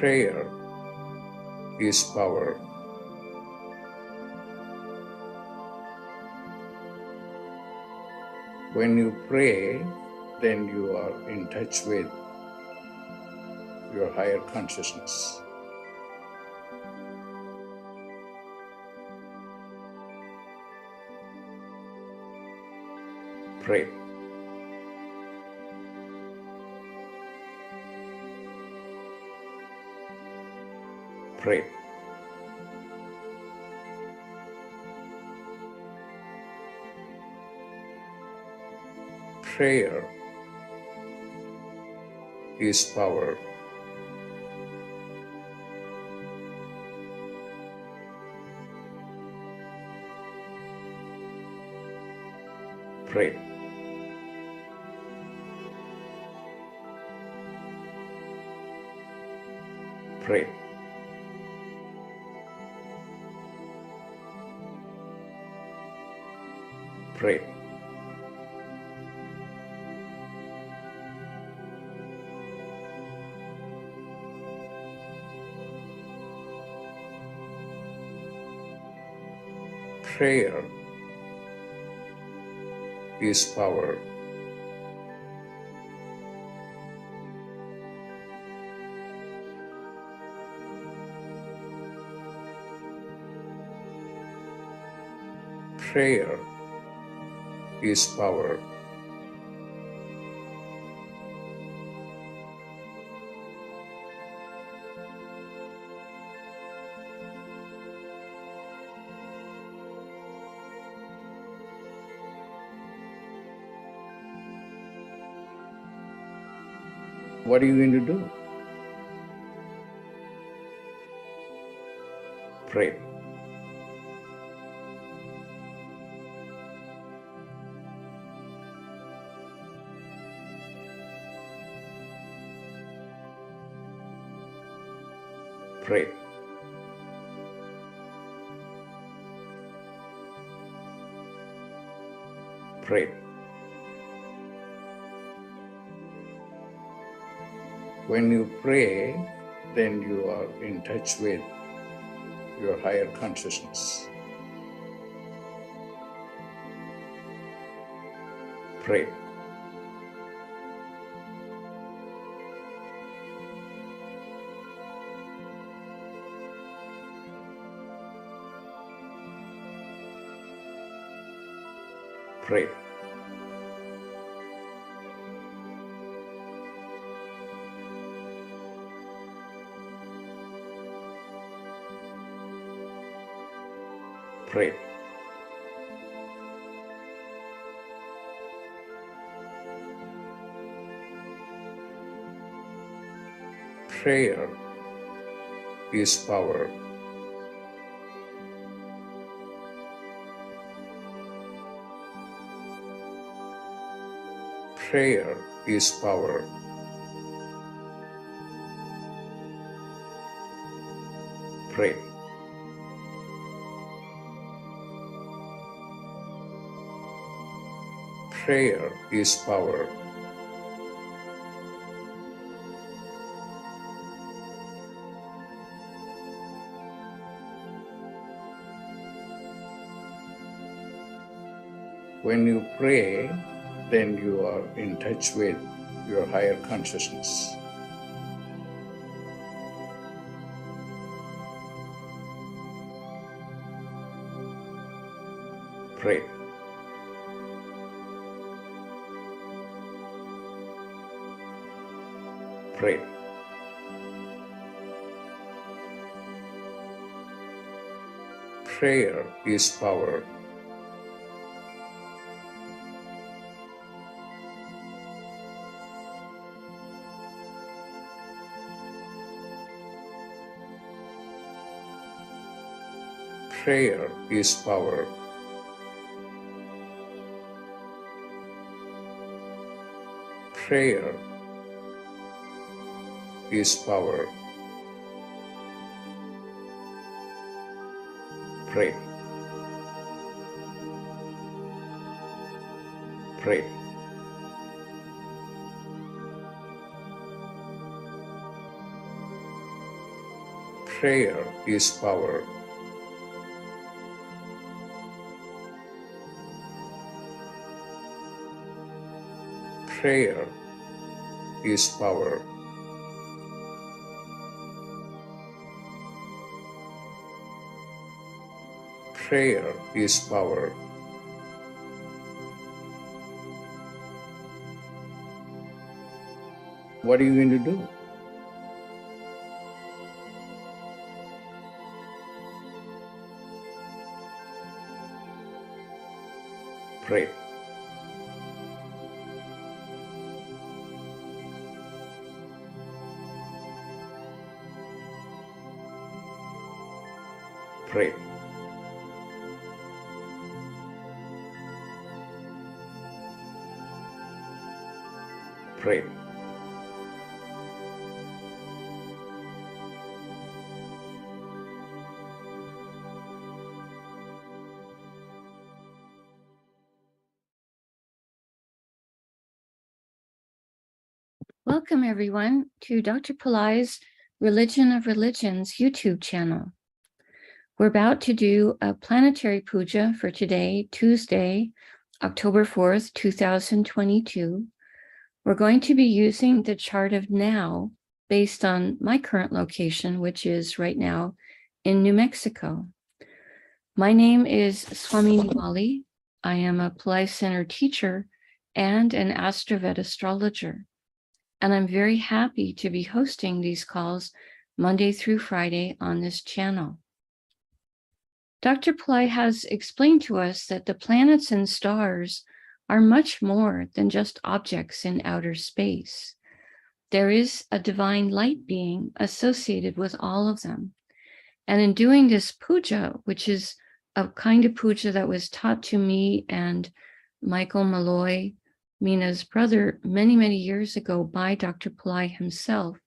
Prayer is power. When you pray, then you are in touch with your higher consciousness. Pray. Pray. Prayer is power. Pray. Pray. Pray. Prayer is power. Prayer is power. What are you going to do? Pray. Pray. Pray. When you pray, then you are in touch with your higher consciousness. Pray. Pray. Pray. Prayer is power. Prayer is power. Pray. Prayer is power. When you pray, then you are in touch with your higher consciousness. Pray. Pray. Prayer is power. Prayer is power. Prayer is power. Pray. Pray. Prayer is power. Prayer is power. Prayer is power. What are you going to do? Pray. Pray. Pray. Welcome, everyone, to Dr. Pillai's Religion of Religions YouTube channel. We're about to do a Planetary Pooja for today, Tuesday, October 4th, 2022. We're going to be using the chart of now based on my current location, which is right now in New Mexico. My name is Swamini Valli. I am a Pillai Center teacher and an AstroVed astrologer. And I'm very happy to be hosting these calls Monday through Friday on this channel. Dr. Pillai has explained to us that the planets and stars are much more than just objects in outer space. There is a divine light being associated with all of them. And in doing this puja, which is a kind of puja that was taught to me and Michael Malloy, Mina's brother, many, many years ago by Dr. Pillai himself.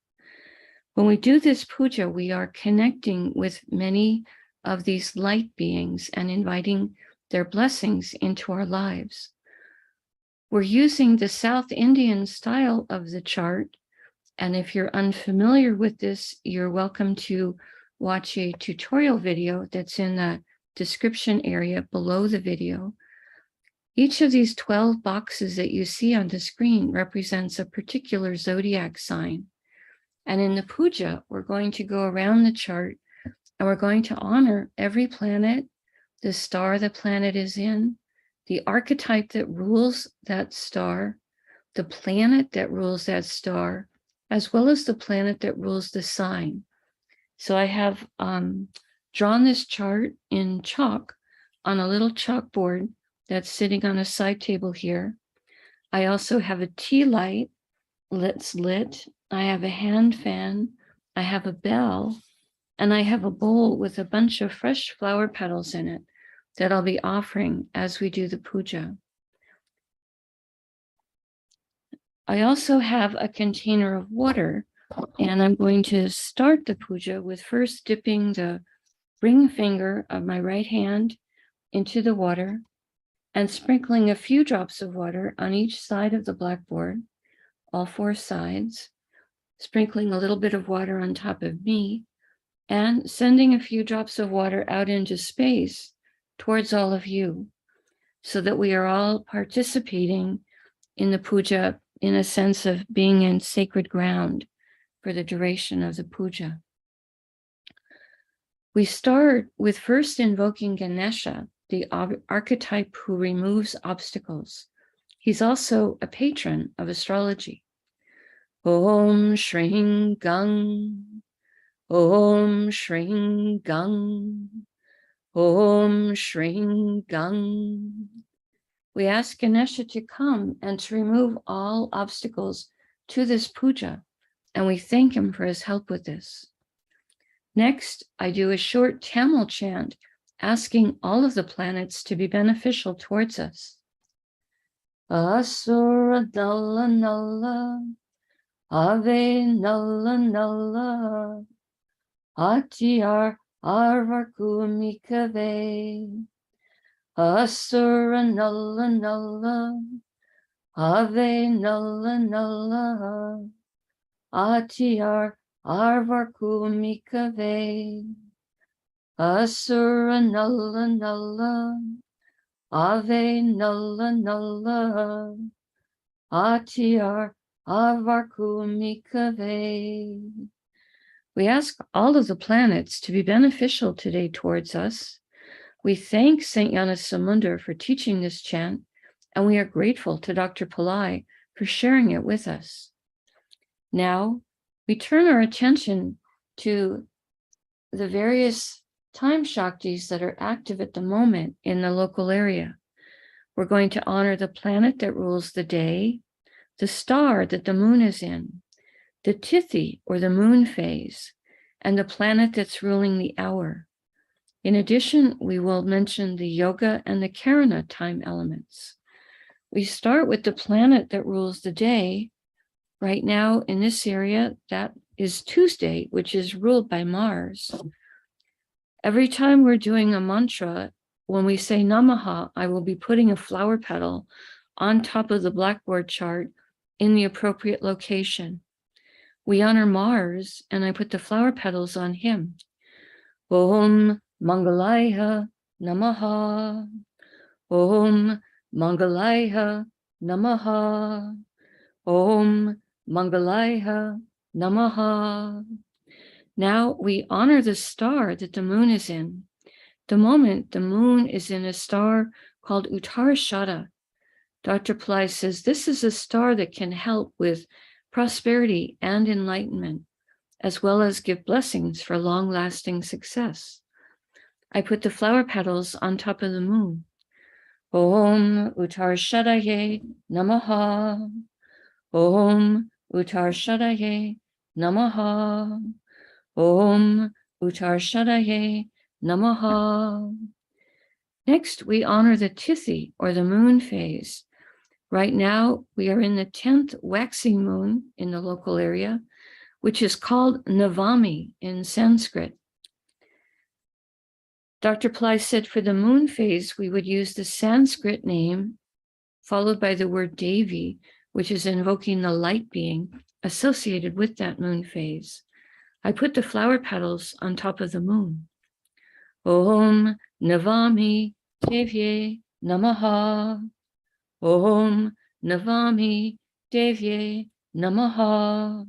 When we do this puja, we are connecting with many of these light beings and inviting their blessings into our lives. We're using the South Indian style of the chart. And if you're unfamiliar with this, you're welcome to watch a tutorial video that's in the description area below the video. Each of these 12 boxes that you see on the screen represents a particular zodiac sign. And in the puja, we're going to go around the chart and we're going to honor every planet, the star the planet is in, the archetype that rules that star, the planet that rules that star, as well as the planet that rules the sign. So I have drawn this chart in chalk on a little chalkboard that's sitting on a side table here. I also have a tea light that's lit. I have a hand fan. I have a bell. And I have a bowl with a bunch of fresh flower petals in it that I'll be offering as we do the puja. I also have a container of water, and I'm going to start the puja with first dipping the ring finger of my right hand into the water and sprinkling a few drops of water on each side of the blackboard, all four sides, sprinkling a little bit of water on top of me, and sending a few drops of water out into space towards all of you, so that we are all participating in the puja in a sense of being in sacred ground for the duration of the puja. We start with first invoking Ganesha, the archetype who removes obstacles. He's also a patron of astrology. Om Shring Gang, Om Shring Gang, Om Shring Gang. We ask Ganesha to come and to remove all obstacles to this puja, and we thank him for his help with this. Next, I do a short Tamil chant, asking all of the planets to be beneficial towards us. Asura Nalla Nalla, Ave Nalla Nalla, Atyar Arvakumikave, Asura Nalla Nalla, Ave Nalla Nalla, Atyar Arvarkumikave, Asura Nulla Nulla, Ave Nulla Nulla, Atyar Avarkumikave. We ask all of the planets to be beneficial today towards us. We thank St. Gnanasamunda for teaching this chant, and we are grateful to Dr. Pillai for sharing it with us. Now, we turn our attention to the various time Shaktis that are active at the moment in the local area. We're going to honor the planet that rules the day, the star that the moon is in, the Tithi or the moon phase, and the planet that's ruling the hour. In addition, we will mention the Yoga and the Karana time elements. We start with the planet that rules the day. Right now in this area, that is Tuesday, which is ruled by Mars. Every time we're doing a mantra, when we say Namaha, I will be putting a flower petal on top of the blackboard chart in the appropriate location. We honor Mars, and I put the flower petals on him. Om Mangalaya Namaha. Om Mangalaya Namaha. Om Mangalaya Namaha. Now we honor the star that the moon is in. The moment the moon is in a star called Uttarashada, Dr. Pillai says this is a star that can help with prosperity and enlightenment, as well as give blessings for long-lasting success. I put the flower petals on top of the moon. Om Uttarashadaye Namaha. Om Uttarashadaye Namaha. Om Uttarashadaye Namaha. Next, we honor the Tithi, or the moon phase. Right now, we are in the 10th waxing moon in the local area, which is called Navami in Sanskrit. Dr. Pillai said for the moon phase, we would use the Sanskrit name, followed by the word Devi, which is invoking the light being associated with that moon phase. I put the flower petals on top of the moon. Om Navami Devye Namaha. Om Navami Devye Namaha.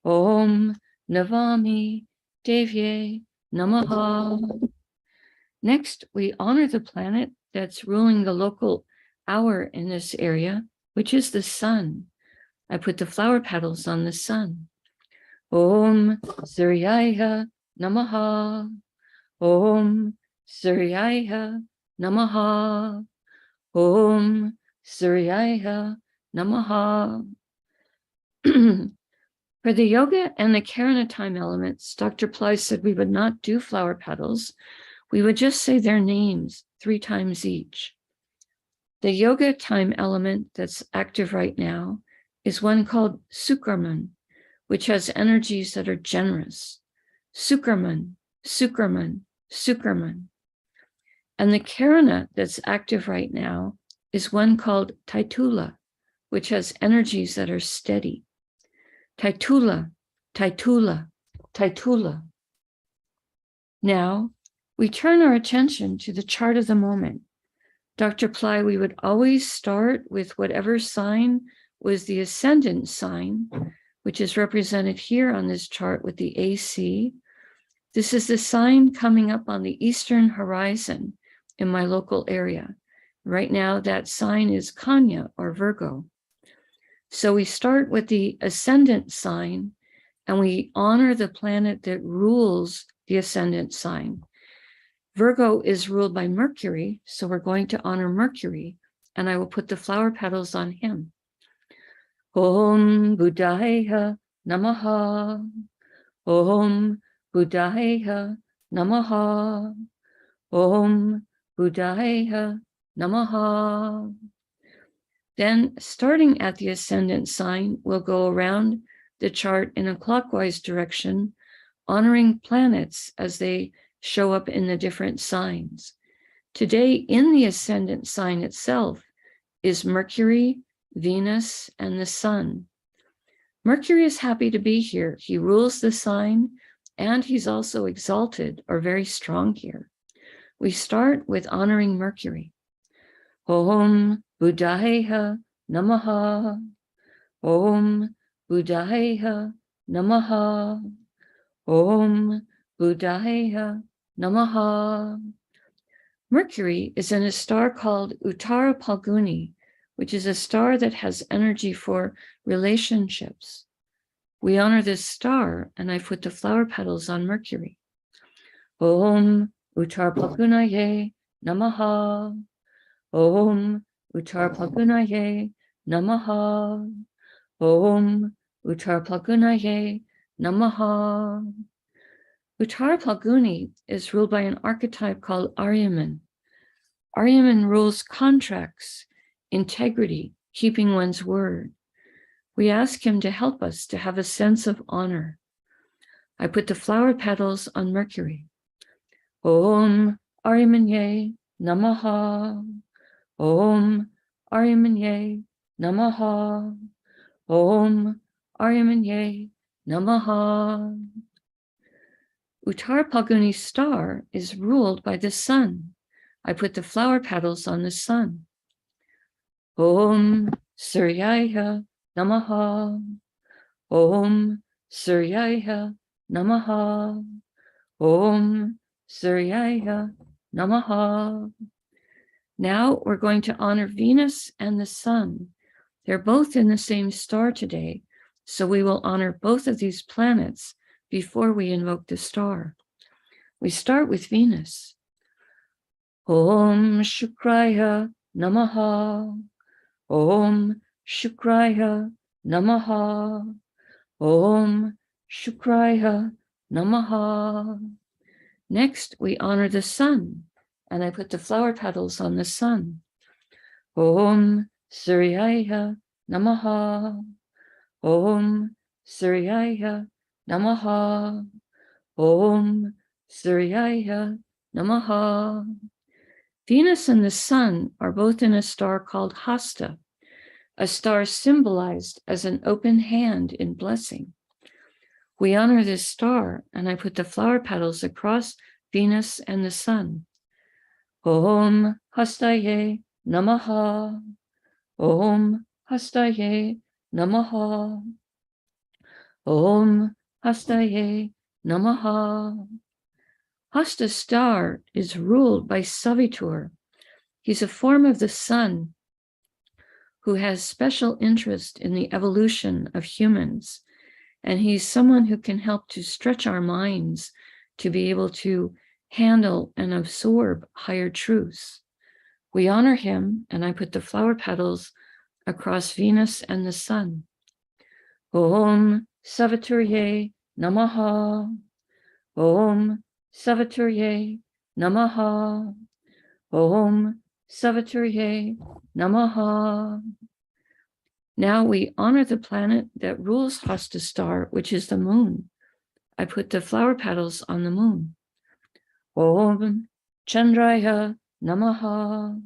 Om Navami Devye Namaha. Next, we honor the planet that's ruling the local hour in this area, which is the sun. I put the flower petals on the sun. Om Suryaya Namaha. Om Suryaya Namaha. Om Suryaya Namaha. For the yoga and the Karana time elements, Dr. Pillai said we would not do flower petals. We would just say their names 3 times each. The yoga time element that's active right now is one called Sukraman, which has energies that are generous. Sukraman, Sukraman, Sukraman. And the Karana that's active right now is one called Taitula, which has energies that are steady. Taitula, Taitula, Taitula. Now, we turn our attention to the chart of the moment. Dr. Pillai, we would always start with whatever sign was the ascendant sign, which is represented here on this chart with the AC. This is the sign coming up on the eastern horizon in my local area. Right now, that sign is Kanya or Virgo. So we start with the ascendant sign, and we honor the planet that rules the ascendant sign. Virgo is ruled by Mercury, so we're going to honor Mercury, and I will put the flower petals on him. Om Buddhaya Namaha. Om Buddhaya Namaha. Om Buddhaya Namaha. Then, starting at the ascendant sign, we'll go around the chart in a clockwise direction, honoring planets as they show up in the different signs. Today, in the ascendant sign itself is Mercury, Venus, and the Sun. Mercury is happy to be here. He rules the sign, and he's also exalted or very strong here. We start with honoring Mercury. Om Buddhaya Namaha. Om Buddhaya Namaha. Om Buddhaya Namaha. Mercury is in a star called Uttara Phalguni, which is a star that has energy for relationships. We honor this star, and I put the flower petals on Mercury. Om Uttara Phalgunaye Namaha. Om Uttara Phalgunaye Namaha. Om Uttara Phalgunaye Namaha. Uttara Phalguni is ruled by an archetype called Aryaman. Aryaman rules contracts, integrity, keeping one's word. We ask him to help us to have a sense of honor. I put the flower petals on Mercury. Om Aryamanye Namaha. Om Aryamanye Namaha. Om Aryamanye Namaha. Uttara Phalguni star is ruled by the sun. I put the flower petals on the sun. Om Suryaya Namaha. Om Suryaya Namaha. Om Suryaya Namaha. Now we're going to honor Venus and the sun. They're both in the same star today, so we will honor both of these planets before we invoke the star. We start with Venus. Om Shukraya Namaha. Om Shukraya Namaha. Om Shukraya Namaha. Next, we honor the sun, and I put the flower petals on the sun. Om Suryaya Namaha. Om Suryaya Namaha. Om Suryaya Namaha. Venus and the sun are both in a star called Hasta, a star symbolized as an open hand in blessing. We honor this star, and I put the flower petals across Venus and the sun. Om Hastaye Namaha. Om Hastaye Namaha. Om Hastaye Namaha. Hasta star is ruled by Savitur. He's a form of the sun who has special interest in the evolution of humans. And he's someone who can help to stretch our minds to be able to handle and absorb higher truths. We honor him, and I put the flower petals across Venus and the sun. Om Saviturye Namaha. Om Saviturye Namaha. Om Saviturye Namaha. Now we honor the planet that rules Hasta star, which is the moon. I put the flower petals on the moon. Om Chandraya Namaha.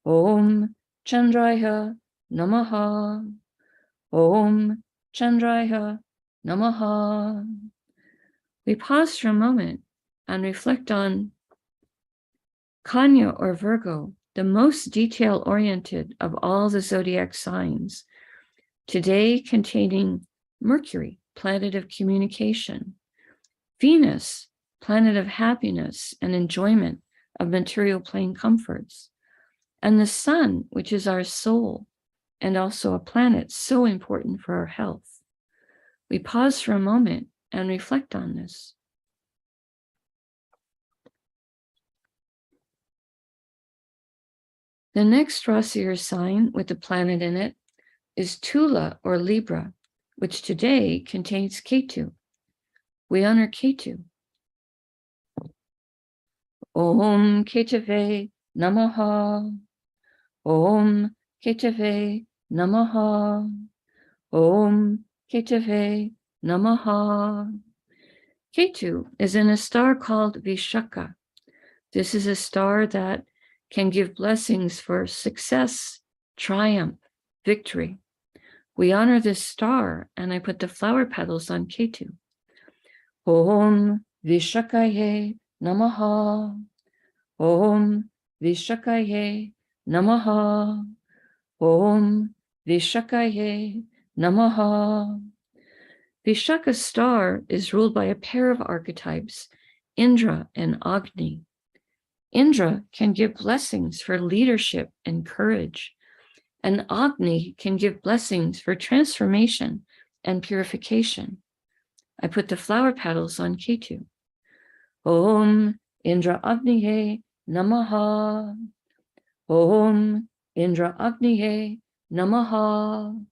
Om Chandraya Namaha. Om Chandraya Namaha. We pause for a moment and reflect on Kanya or Virgo, the most detail-oriented of all the zodiac signs, today containing Mercury, planet of communication, Venus, planet of happiness and enjoyment of material plane comforts, and the sun, which is our soul, and also a planet so important for our health. We pause for a moment and reflect on this. The next Rasi or sign with the planet in it is Tula or Libra, which today contains Ketu. We honor Ketu. Om Ketave Namaha. Om Ketave Namaha. Om Ketave Namaha. Ketu is in a star called Vishaka. This is a star that can give blessings for success, triumph, victory. We honor this star, and I put the flower petals on Ketu. Om Vishakaye Namaha. Om Vishakaye Namaha. Om Vishakaye Namaha. Vishaka star is ruled by a pair of archetypes, Indra and Agni. Indra can give blessings for leadership and courage, and Agni can give blessings for transformation and purification. I put the flower petals on Ketu. Om Indra Agniye Namaha. Om Indra Agniye Namaha.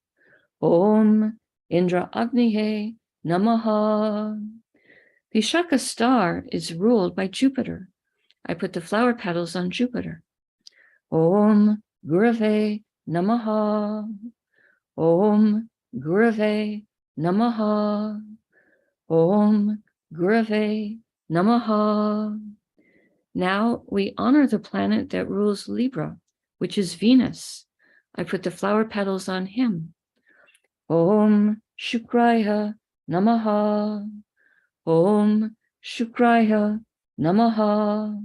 Om Indra Agniye Namaha. Vishaka star is ruled by Jupiter. I put the flower petals on Jupiter. Om Gurave Namaha. Om Gurave Namaha. Om Gurave Namaha. Now we honor the planet that rules Libra, which is Venus. I put the flower petals on him. Om Shukraya Namaha. Om Shukraya Namaha.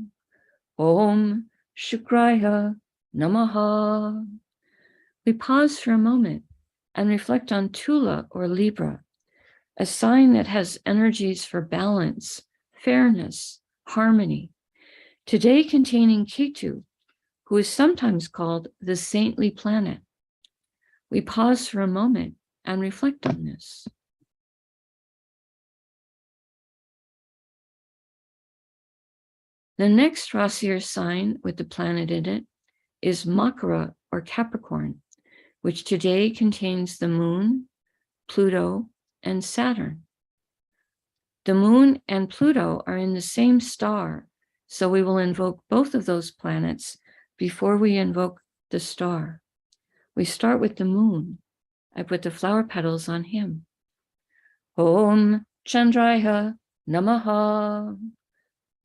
Om Shukraya Namaha. We pause for a moment and reflect on Tula or Libra, a sign that has energies for balance, fairness, harmony, today containing Ketu, who is sometimes called the saintly planet. We pause for a moment and reflect on this. The next Rasi or sign with the planet in it is Makara or Capricorn, which today contains the moon, Pluto, and Saturn. The moon and Pluto are in the same star, so we will invoke both of those planets before we invoke the star. We start with the moon. I put the flower petals on him. Om Chandraya Namaha.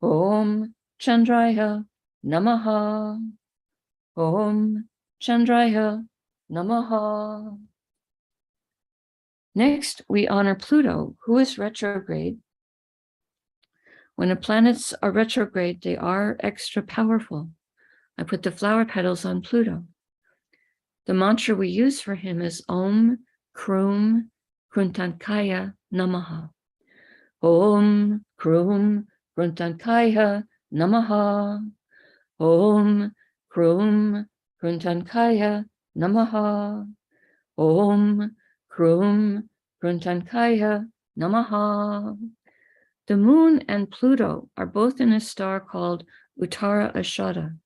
Om Chandraya Namaha. Om Chandraya Namaha. Next, we honor Pluto, who is retrograde. When the planets are retrograde, they are extra powerful. I put the flower petals on Pluto. The mantra we use for him is Om Krum Kruntankaya Namaha. Om Krum Kruntankaya Namaha. Om Krum Kruntankaya Namaha. Om Krum Kruntankaya Namaha. The moon and Pluto are both in a star called Uttara Ashada.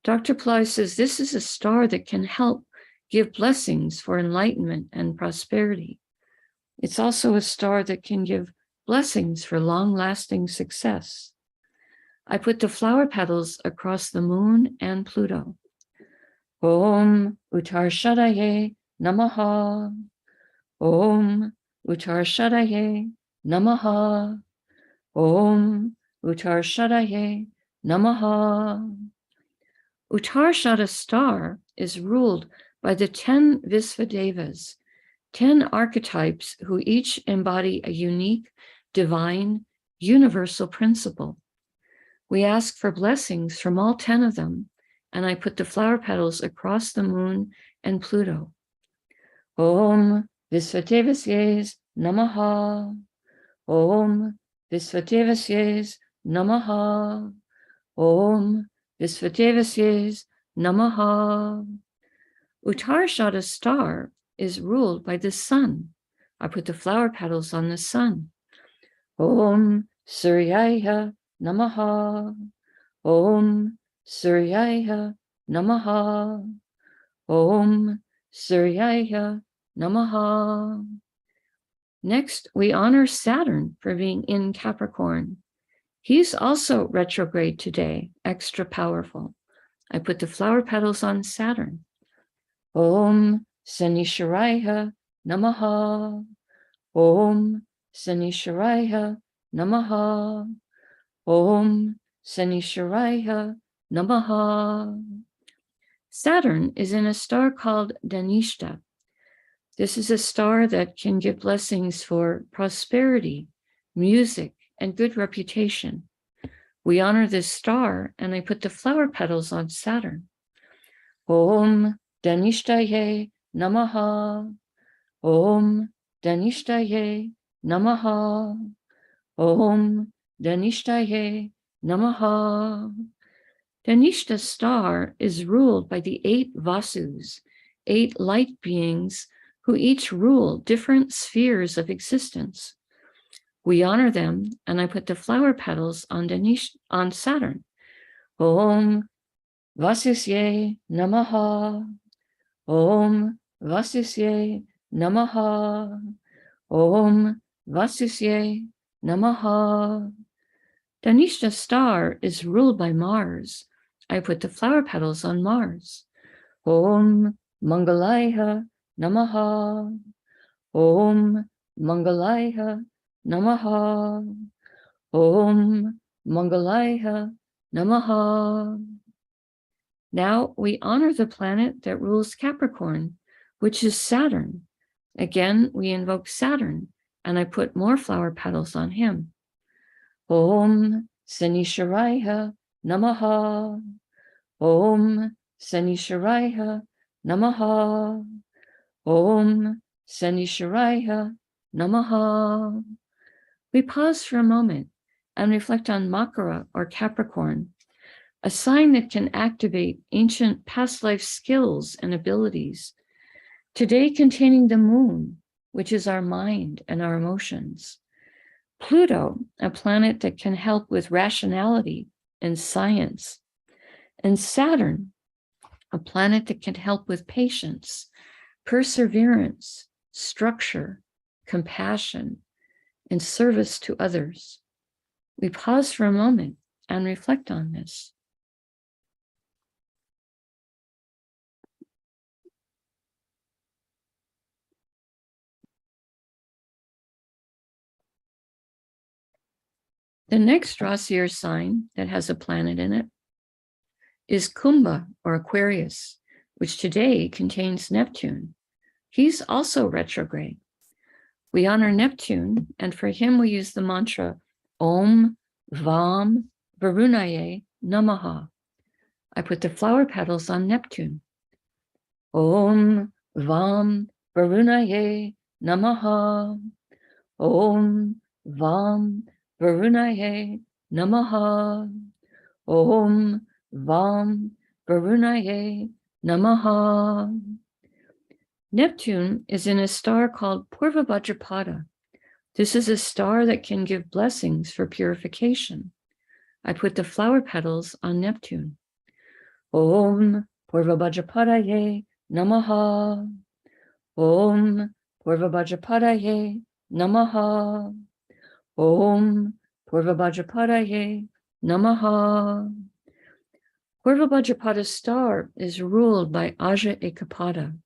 Dr. Pillai says this is a star that can help give blessings for enlightenment and prosperity. It's also a star that can give blessings for long-lasting success. I put the flower petals across the moon and Pluto. Om Uttarshadaye Namaha. Om Uttarshadaye Namaha. Om Uttarshadaye Namaha. Uttarshada star is ruled by the 10 Visvadevas, 10 archetypes who each embody a unique, divine, universal principle. We ask for blessings from all 10 of them, and I put the flower petals across the moon and Pluto. Om Visvadevasye Namaha. Om Visvadevasye Namaha. Om Visvadevasye Namaha. Uttarshada star is ruled by the sun. I put the flower petals on the sun. Om Suryaya Namaha. Om Suryaya Namaha. Om Suryaya Namaha. Next, we honor Saturn for being in Capricorn. He's also retrograde today, extra powerful. I put the flower petals on Saturn. Om Sanisharaya Namaha. Om Sanisharaya Namaha. Om Sanisharaya Namaha. Saturn is in a star called Dhanishta. This is a star that can give blessings for prosperity, music, and good reputation. We honor this star, and I put the flower petals on Saturn. Om Danishtaye Namaha. Om Danishtaye Namaha. Om Danishtaye Namaha. Danishta star is ruled by the 8 Vasus, 8 light beings who each rule different spheres of existence. We honor them, and I put the flower petals on Saturn. Om Vasusye Namaha. Om Vasusye Namaha. Om Vasusye Namaha. Danishta star is ruled by Mars. I put the flower petals on Mars. Om Mangalaya Namaha. Om Mangalaya Namaha. Om Mangalaya Namaha. Now we honor the planet that rules Capricorn, which is Saturn. Again, we invoke Saturn, and I put more flower petals on him. Om Sanisharaya Namaha. Om Sanisharaya Namaha. Om Sanisharaya Namaha. We pause for a moment and reflect on Makara or Capricorn, a sign that can activate ancient past life skills and abilities, today containing the moon, which is our mind and our emotions. Pluto, a planet that can help with rationality and science. And Saturn, a planet that can help with patience, perseverance, structure, compassion, and service to others. We pause for a moment and reflect on this. The next Rasi or sign that has a planet in it is Kumbha or Aquarius, which today contains Neptune. He's also retrograde. We honor Neptune, and for him we use the mantra Om Vam Varunaye Namaha. I put the flower petals on Neptune. Om Vam Varunaye Namaha. Om Vam Varunaye Namaha. Om Vam Varunaye Namaha. Neptune is in a star called Purva Bhadrapada. This is a star that can give blessings for purification. I put the flower petals on Neptune. Om Purva Bhadrapadaye Namaha. Om Purva Bhadrapadaye Namaha. Om Purva Bhadrapadaye Namaha. Purva Bhadrapada star is ruled by Aja Ekapada,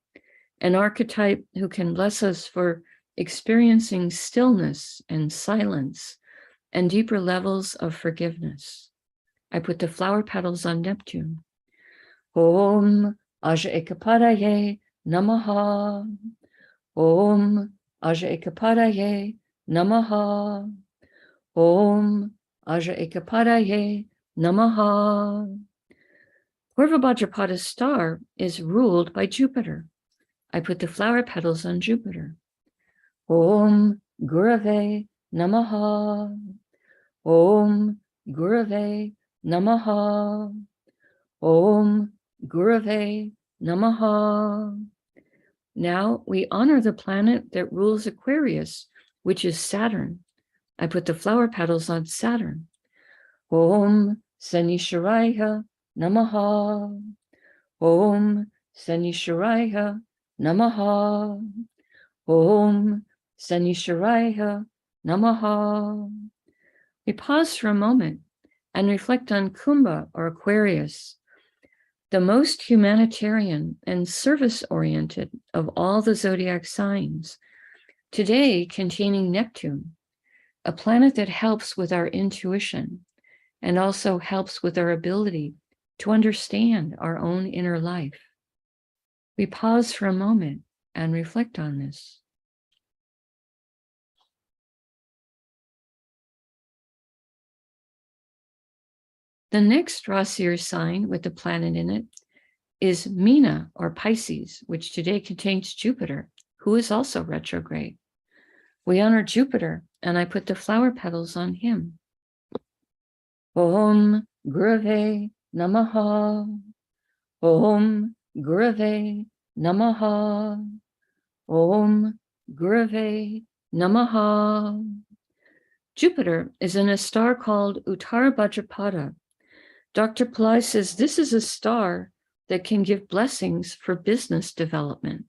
an archetype who can bless us for experiencing stillness and silence and deeper levels of forgiveness. I put the flower petals on Neptune. Om Aja Ekapadaye Namaha. Om Aja Ekapadaye Namaha. Om Aja Ekapadaye Namaha. Purva Bhadrapada star is ruled by Jupiter. I put the flower petals on Jupiter. Om Gurave Namaha. Om Gurave Namaha. Om Gurave Namaha. Now we honor the planet that rules Aquarius, which is Saturn. I put the flower petals on Saturn. Om Sanisharaya Namaha. Om Sanisharaya Namaha. Om Sanisharaya Namaha. We pause for a moment and reflect on Kumbha or Aquarius, the most humanitarian and service-oriented of all the zodiac signs, today containing Neptune, a planet that helps with our intuition and also helps with our ability to understand our own inner life. We pause for a moment and reflect on this. The next Rasi or sign with the planet in it is Meena or Pisces, which today contains Jupiter, who is also retrograde. We honor Jupiter, and I put the flower petals on him. Om Gurave Namaha. Om Gurave Namaha. Om Gurave Namaha. Jupiter is in a star called Uttara Bhadrapada. Dr. Pillai says this is a star that can give blessings for business development.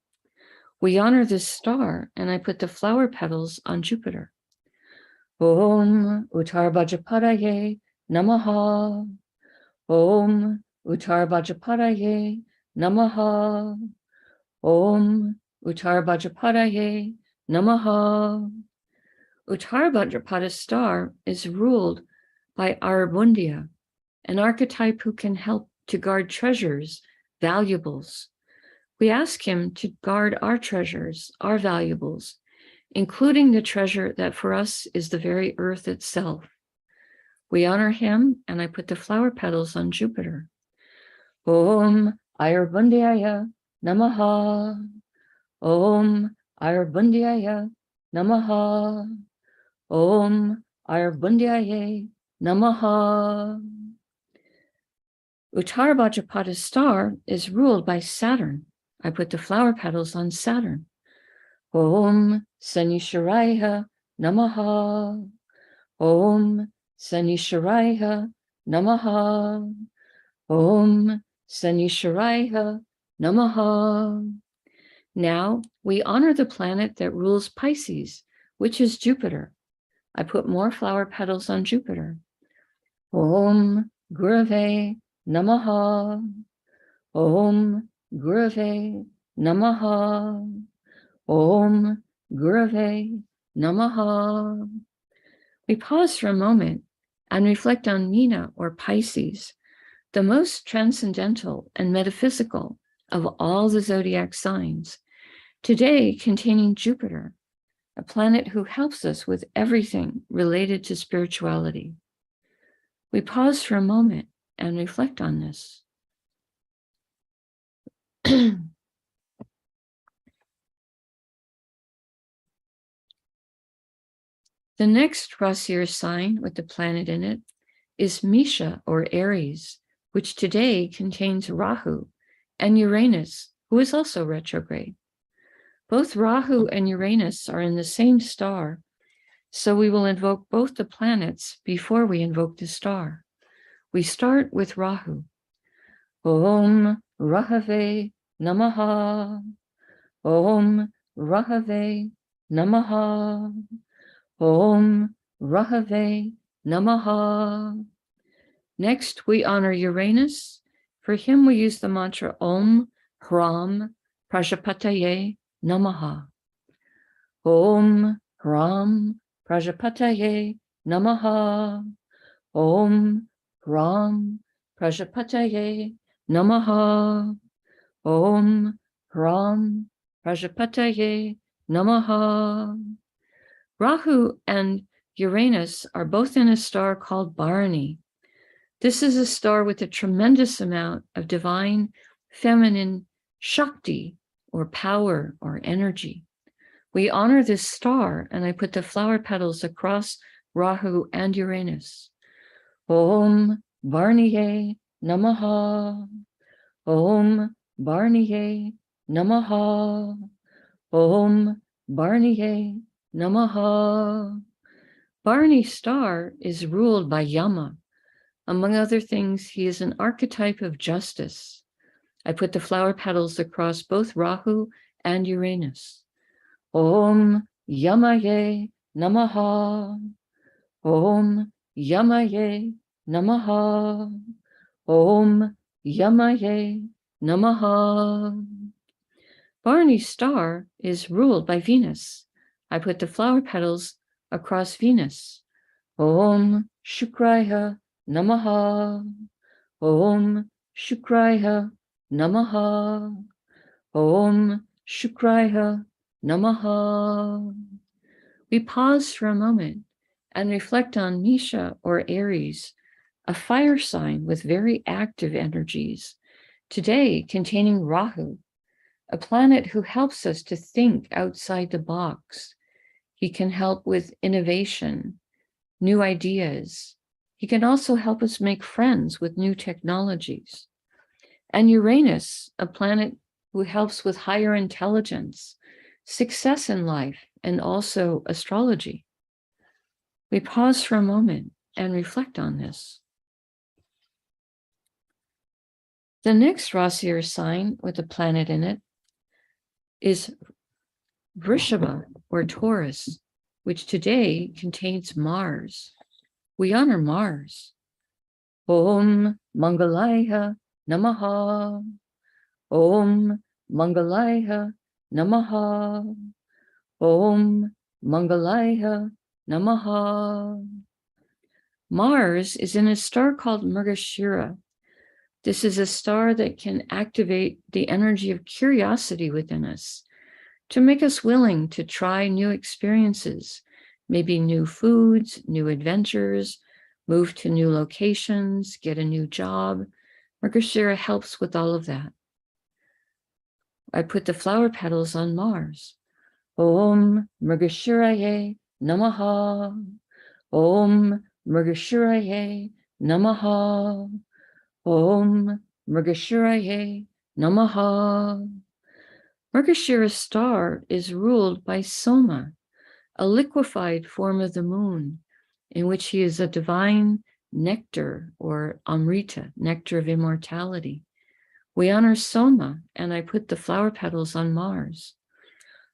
We honor this star, and I put the flower petals on Jupiter. Om Uttara Bhadrapadaye Namaha. Om Uttara Bhadrapadaye Namaha. Om Uttara Bhadrapadaye Namaha. Uttara Bhadrapada star is ruled by Arabundia, an archetype who can help to guard treasures, valuables. We ask him to guard our treasures, our valuables, including the treasure that for us is the very earth itself. We honor him, and I put the flower petals on Jupiter. Om Ayurbandyaya Namaha. Om Ayurbandyaya Namaha. Om Ayurbandyaya Namaha. Uttara Bhadrapada star is ruled by Saturn. I put the flower petals on Saturn. Om Sanisharaya Namaha. Om Sanisharaya Namaha. Om Sanisharaya Namaha. Now we honor the planet that rules Pisces, which is Jupiter. I put more flower petals on Jupiter. Om Gurave Namaha. Om Gurave Namaha. Om Gurave Namaha. We pause for a moment and reflect on Meena or Pisces, the most transcendental and metaphysical of all the zodiac signs, today containing Jupiter, a planet who helps us with everything related to spirituality. We pause for a moment and reflect on this. The next Rasi sign with the planet in it is Misha or Aries, which today contains Rahu and Uranus, who is also retrograde. Both Rahu and Uranus are in the same star, so we will invoke both the planets before we invoke the star. We start with Rahu. Om Rahave Namaha. Om Rahave Namaha. Om Rahave Namaha. Next, we honor Uranus. For him, we use the mantra Om Hram Prajapataye Namaha. Om Hram Prajapataye Namaha. Om Hram Prajapataye Namaha. Om Hram Prajapataye Namaha. Rahu and Uranus are both in a star called Bharani. This is a star with a tremendous amount of divine feminine Shakti, or power, or energy. We honor this star, and I put the flower petals across Rahu and Uranus. Om Bharaniye Namaha. Om Bharaniye Namaha. Om Bharaniye Namaha. Bharani star is ruled by Yama. Among other things, he is an archetype of justice. I put the flower petals across both Rahu and Uranus. Om Yamaye Namaha. Om Yamaye Namaha. Om Yamaye Namaha. Bharani star is ruled by Venus. I put the flower petals across Venus. Om Shukraya Namaha. Om Shukraya Namaha. Om Shukraya Namaha. We pause for a moment and reflect on Misha or Aries, a fire sign with very active energies, today containing Rahu, a planet who helps us to think outside the box. He can help with innovation, new ideas. He can also help us make friends with new technologies. And Uranus, a planet who helps with higher intelligence, success in life, and also astrology. We pause for a moment and reflect on this. The next Rasi or sign with a planet in it is Vrishabha or Taurus, which today contains Mars. We honor Mars. Om Mangalaya Namaha. Om Mangalaya Namaha. Om Mangalaya Namaha. Mars is in a star called Mrigashira. This is a star that can activate the energy of curiosity within us to make us willing to try new experiences, maybe new foods, new adventures, move to new locations, get a new job. Mrigashira helps with all of that. I put the flower petals on Mars. Om Mrigashiraye Namaha. Om Mrigashiraye Namaha. Om Mrigashiraye Namaha. Mrigashira's star is ruled by Soma, a liquefied form of the moon, in which he is a divine nectar or Amrita, nectar of immortality. We honor Soma, and I put the flower petals on Mars.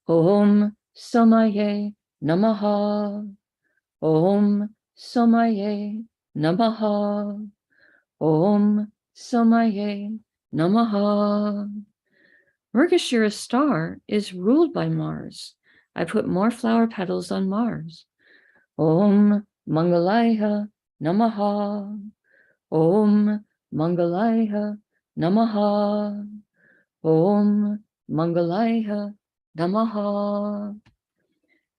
Om Somaye Namaha. Om Somaye Namaha. Om Somaye Namaha. Mrigashira's star is ruled by Mars. I put more flower petals on Mars. Om Mangalaya Namaha. Om Mangalaya Namaha. Om Mangalaya Namaha.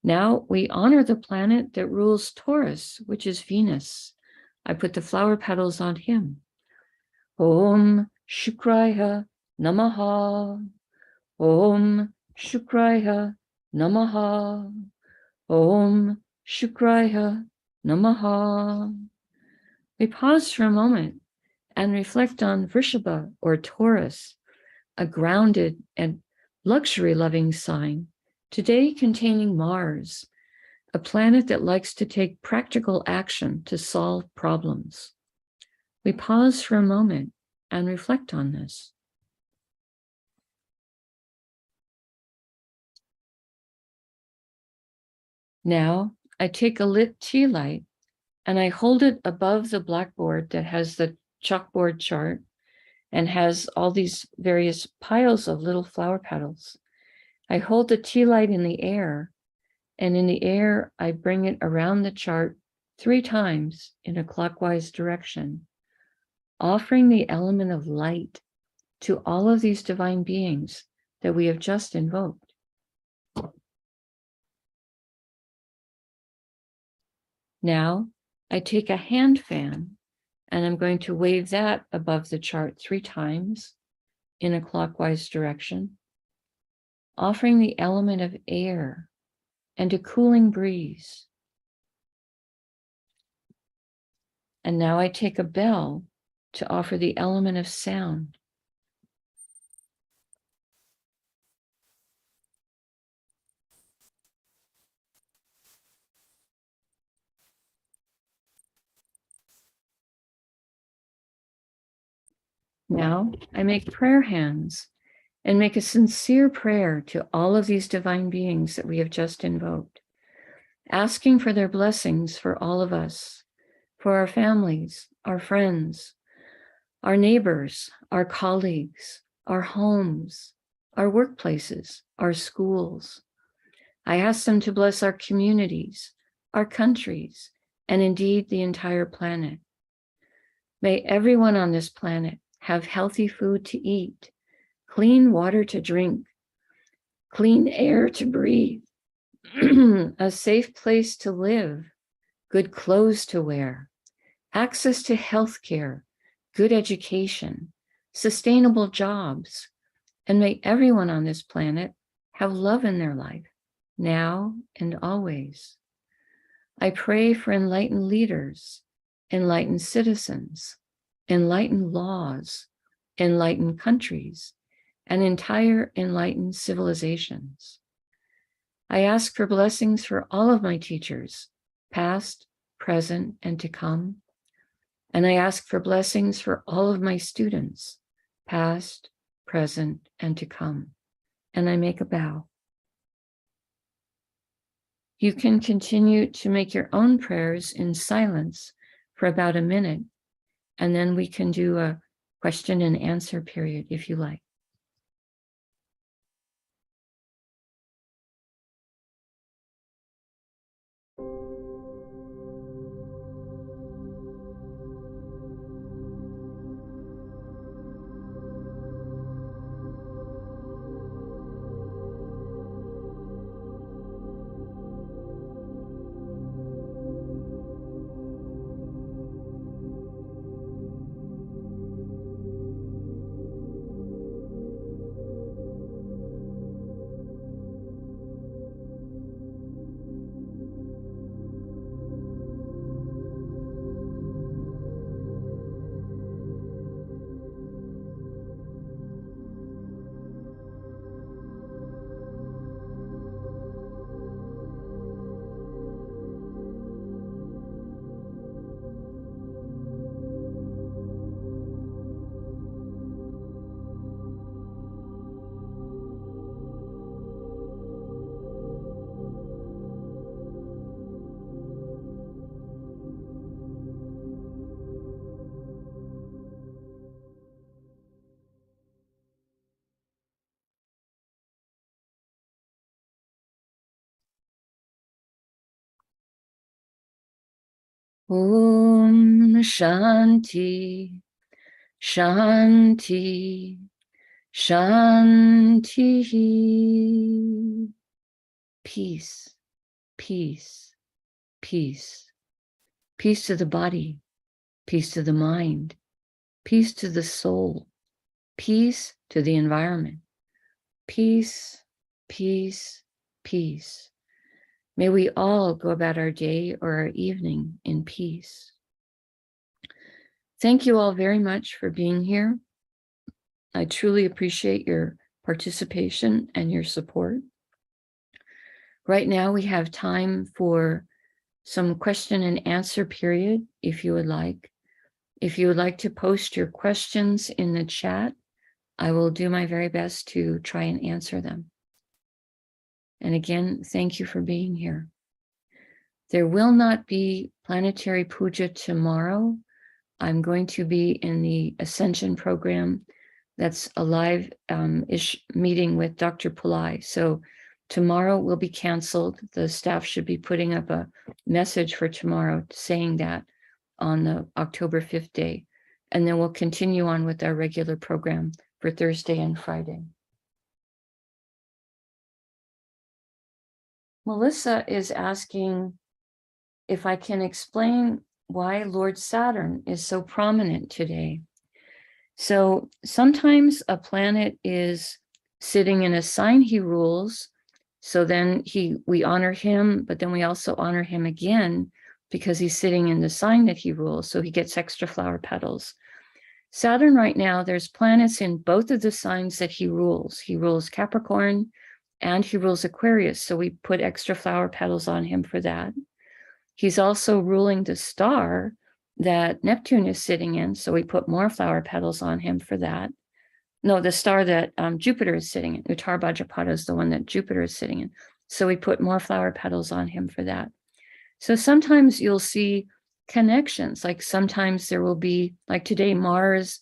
Now we honor the planet that rules Taurus, which is Venus. I put the flower petals on him. Om Shukraya Namaha. Om Shukraya Namaha. Om Shukraya Namaha. We pause for a moment and reflect on Vrishabha or Taurus, a grounded and luxury-loving sign, today containing Mars, a planet that likes to take practical action to solve problems. We pause for a moment and reflect on this. Now, I take a lit tea light and I hold it above the blackboard that has the chalkboard chart and has all these various piles of little flower petals. I hold the tea light in the air, and in the air, I bring it around the chart 3 times in a clockwise direction, offering the element of light to all of these divine beings that we have just invoked. Now, I take a hand fan and I'm going to wave that above the chart 3 times in a clockwise direction, offering the element of air and a cooling breeze. And now I take a bell to offer the element of sound. Now I make prayer hands and make a sincere prayer to all of these divine beings that we have just invoked, asking for their blessings for all of us, for our families, our friends, our neighbors, our colleagues, our homes, our workplaces, our schools. I ask them to bless our communities, our countries, and indeed the entire planet. May everyone on this planet have healthy food to eat, clean water to drink, clean air to breathe, a safe place to live, good clothes to wear, access to health care, good education, sustainable jobs, and may everyone on this planet have love in their life, now and always. I pray for enlightened leaders, enlightened citizens, enlightened laws, enlightened countries, and entire enlightened civilizations. I ask for blessings for all of my teachers, past, present, and to come. And I ask for blessings for all of my students, past, present, and to come. And I make a bow. You can continue to make your own prayers in silence for about a minute, and then we can do a question and answer period if you like. Om Shanti, Shanti, Shanti. Peace, peace, peace. Peace to the body, peace to the mind, peace to the soul, peace to the environment. Peace, peace, peace. May we all go about our day or our evening in peace. Thank you all very much for being here. I truly appreciate your participation and your support. Right now, we have time for some question and answer period, if you would like. If you would like to post your questions in the chat, I will do my very best to try and answer them. And again, thank you for being here. There will not be Planetary Pooja tomorrow. I'm going to be in the Ascension program. That's a live-ish meeting with Dr. Pillai. So tomorrow will be canceled. The staff should be putting up a message for tomorrow saying that on the October 5th day. And then we'll continue on with our regular program for Thursday and Friday. Melissa is asking if I can explain why Lord Saturn is so prominent today. So sometimes a planet is sitting in a sign he rules, so then we honor him, but then we also honor him again because he's sitting in the sign that he rules, so he gets extra flower petals. Saturn right now, there's planets in both of the signs that he rules. He rules Capricorn and he rules Aquarius, so we put extra flower petals on him for that. He's also ruling the star that Neptune is sitting in, so we put more flower petals on him for that. No, the star that Jupiter is sitting in. Uttar Bhadrapada is the one that Jupiter is sitting in. So we put more flower petals on him for that. So sometimes you'll see connections, like sometimes there will be, like today, Mars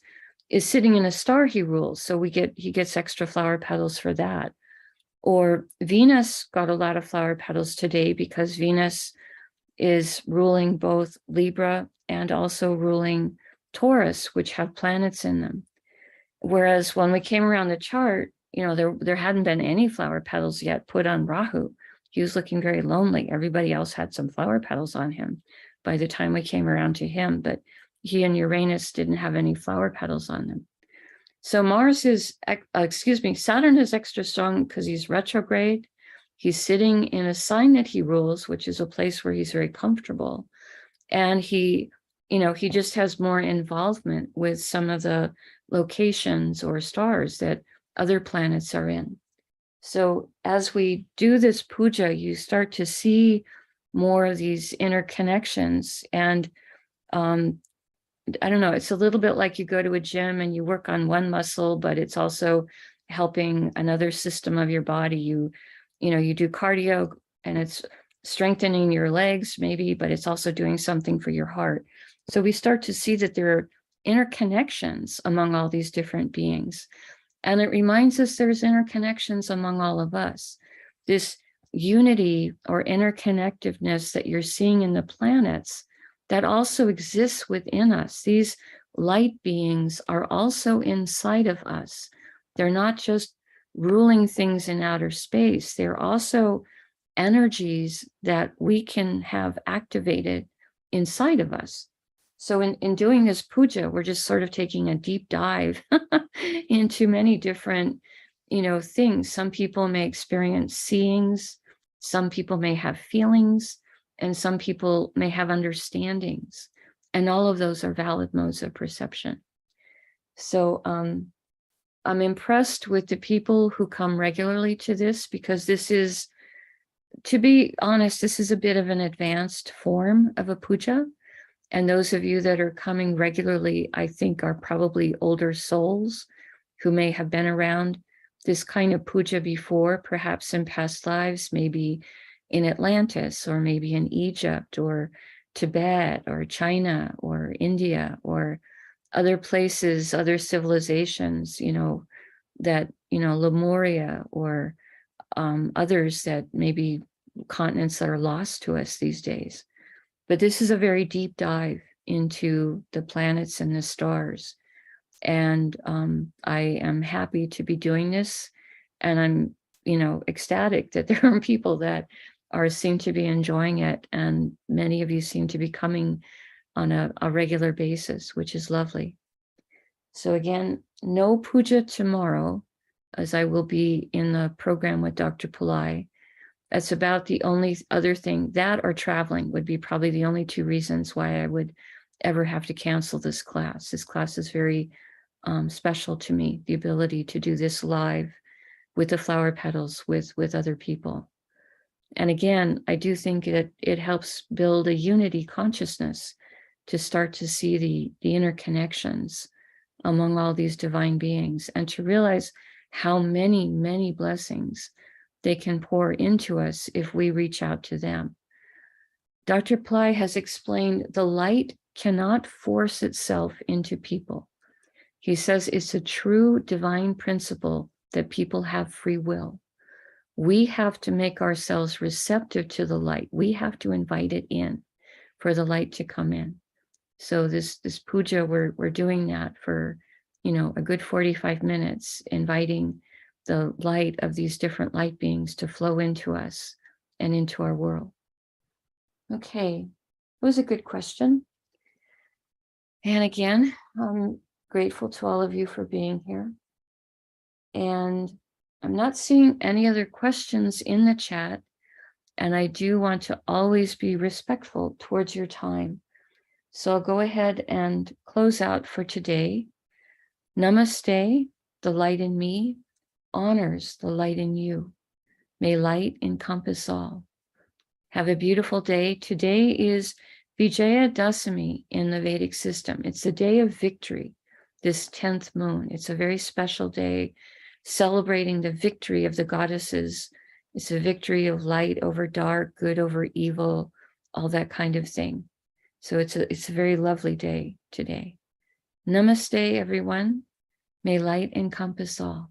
is sitting in a star he rules, so he gets extra flower petals for that. Or Venus got a lot of flower petals today because Venus is ruling both Libra and also ruling Taurus, which have planets in them. Whereas when we came around the chart, there hadn't been any flower petals yet put on Rahu. He was looking very lonely. Everybody else had some flower petals on him by the time we came around to him, but he and Uranus didn't have any flower petals on them. So Saturn is extra strong because he's retrograde. He's sitting in a sign that he rules, which is a place where he's very comfortable. And he just has more involvement with some of the locations or stars that other planets are in. So as we do this puja, you start to see more of these interconnections. And I don't know, it's a little bit like you go to a gym and you work on one muscle, but it's also helping another system of your body. You do cardio and it's strengthening your legs maybe, but it's also doing something for your heart. So we start to see that there are interconnections among all these different beings. And it reminds us there's interconnections among all of us. This unity or interconnectedness that you're seeing in the planets, that also exists within us. These light beings are also inside of us. They're not just ruling things in outer space. They're also energies that we can have activated inside of us. So in doing this puja, we're just sort of taking a deep dive into many different, things. Some people may experience seeings, some people may have feelings, and some people may have understandings. And all of those are valid modes of perception. So I'm impressed with the people who come regularly to this, because this is, to be honest, this is a bit of an advanced form of a puja. And those of you that are coming regularly, I think, are probably older souls who may have been around this kind of puja before, perhaps in past lives, maybe in Atlantis, or maybe in Egypt, or Tibet, or China, or India, or other places, other civilizations, Lemuria, or others that maybe continents that are lost to us these days. But this is a very deep dive into the planets and the stars. And I am happy to be doing this. And I'm, ecstatic that there are people that seem to be enjoying it. And many of you seem to be coming on a regular basis, which is lovely. So again, no puja tomorrow, as I will be in the program with Dr. Pillai. That's about the only other thing. That or traveling would be probably the only two reasons why I would ever have to cancel this class. This class is very special to me, the ability to do this live with the flower petals with other people. And again, I do think it helps build a unity consciousness to start to see the interconnections among all these divine beings, and to realize how many, many blessings they can pour into us if we reach out to them. Dr. Pillai has explained the light cannot force itself into people. He says it's a true divine principle that people have free will. We have to make ourselves receptive to the light. We have to invite it in for the light to come in. So this puja, we're doing that for, a good 45 minutes, inviting the light of these different light beings to flow into us and into our world. Okay, that was a good question. And again, I'm grateful to all of you for being here. And I'm not seeing any other questions in the chat. And I do want to always be respectful towards your time. So I'll go ahead and close out for today. Namaste, the light in me honors the light in you. May light encompass all. Have a beautiful day. Today is Vijaya Dasami in the Vedic system. It's the day of victory, this 10th moon. It's a very special day celebrating the victory of the goddesses. It's a victory of light over dark, good over evil, all that kind of thing. So it's a very lovely day today. Namaste, everyone. May light encompass all.